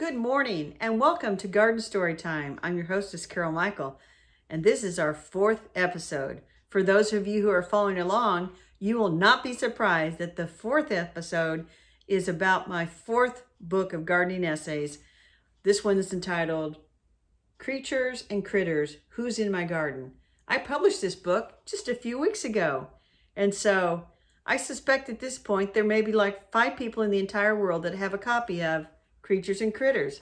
good morning and welcome to Garden Story Time. I'm your hostess, Carol Michael, and this is our 4th episode. For those of you who are following along, you will not be surprised that the 4th episode is about my 4th book of gardening essays. This one is entitled Creatures and Critters, Who's in My Garden? I published this book just a few weeks ago, and so I suspect at this point there may be like 5 people in the entire world that have a copy of Creatures and Critters.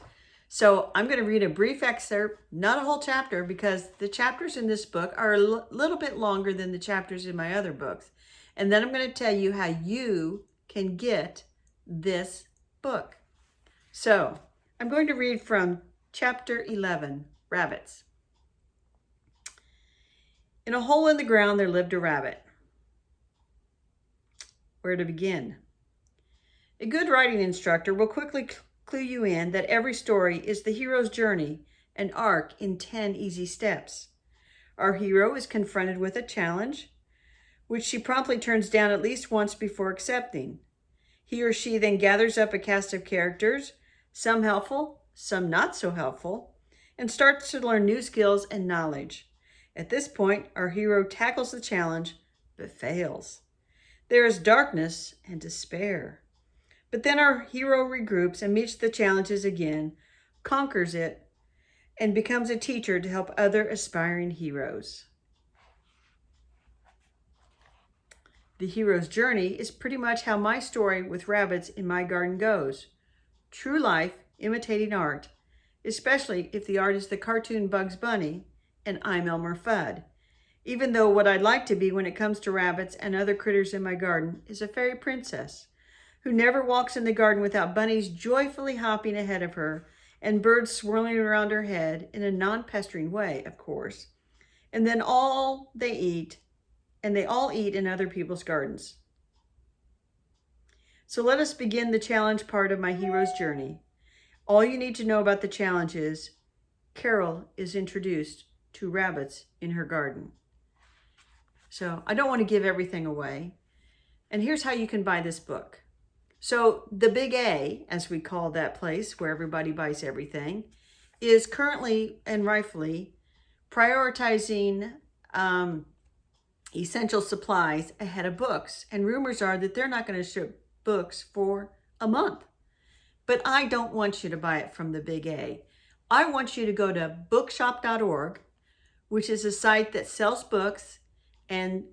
So I'm going to read a brief excerpt, not a whole chapter, because the chapters in this book are a little bit longer than the chapters in my other books. And then I'm going to tell you how you can get this book. So I'm going to read from chapter 11, Rabbits. In a hole in the ground there lived a rabbit. Where to begin? A good writing instructor will quickly clue you in that every story is the hero's journey, an arc in 10 easy steps. Our hero is confronted with a challenge, which she promptly turns down at least once before accepting. He or she then gathers up a cast of characters, some helpful, some not so helpful, and starts to learn new skills and knowledge. At this point, our hero tackles the challenge, but fails. There is darkness and despair. But then our hero regroups and meets the challenges again, conquers it, and becomes a teacher to help other aspiring heroes. The hero's journey is pretty much how my story with rabbits in my garden goes. True life imitating art, especially if the art is the cartoon Bugs Bunny and I'm Elmer Fudd. Even though what I'd like to be when it comes to rabbits and other critters in my garden is a fairy princess who never walks in the garden without bunnies joyfully hopping ahead of her and birds swirling around her head in a non-pestering way, of course. And then they all eat in other people's gardens. So let us begin the challenge part of my hero's journey. All you need to know about the challenge is Carol is introduced to rabbits in her garden. So I don't want to give everything away. And here's how you can buy this book. So the Big A, as we call that place where everybody buys everything, is currently and rightfully prioritizing essential supplies ahead of books. And rumors are that they're not going to ship books for a month. But I don't want you to buy it from the Big A. I want you to go to bookshop.org, which is a site that sells books and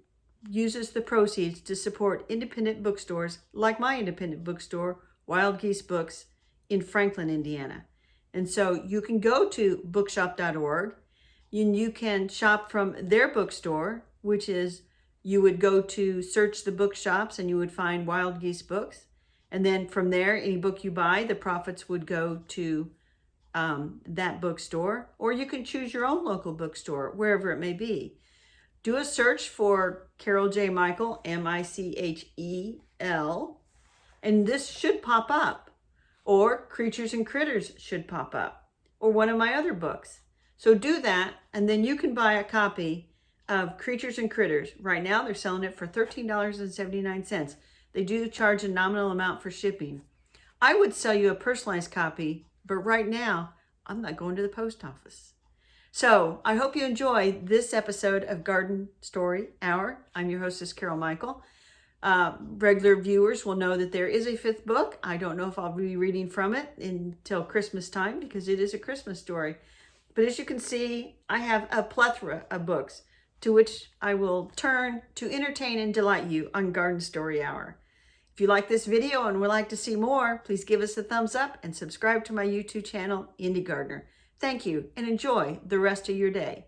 uses the proceeds to support independent bookstores like my independent bookstore, Wild Geese Books, in Franklin, Indiana. And so you can go to bookshop.org and you can shop from their bookstore, which is you would go to search the bookshops and you would find Wild Geese Books. And then from there, any book you buy, the profits would go to that bookstore. Or you can choose your own local bookstore, wherever it may be. Do a search for Carol J. Michael, Michel, and this should pop up. Or Creatures and Critters should pop up. Or one of my other books. So do that, and then you can buy a copy of Creatures and Critters. Right now, they're selling it for $13.79. They do charge a nominal amount for shipping. I would sell you a personalized copy, but right now, I'm not going to the post office. So I hope you enjoy this episode of Garden Story Hour. I'm your hostess, Carol Michael. Regular viewers will know that there is a 5th book. I don't know if I'll be reading from it until Christmas time because it is a Christmas story. But as you can see, I have a plethora of books to which I will turn to entertain and delight you on Garden Story Hour. If you like this video and would like to see more, please give us a thumbs up and subscribe to my YouTube channel, Indie Gardener. Thank you and enjoy the rest of your day.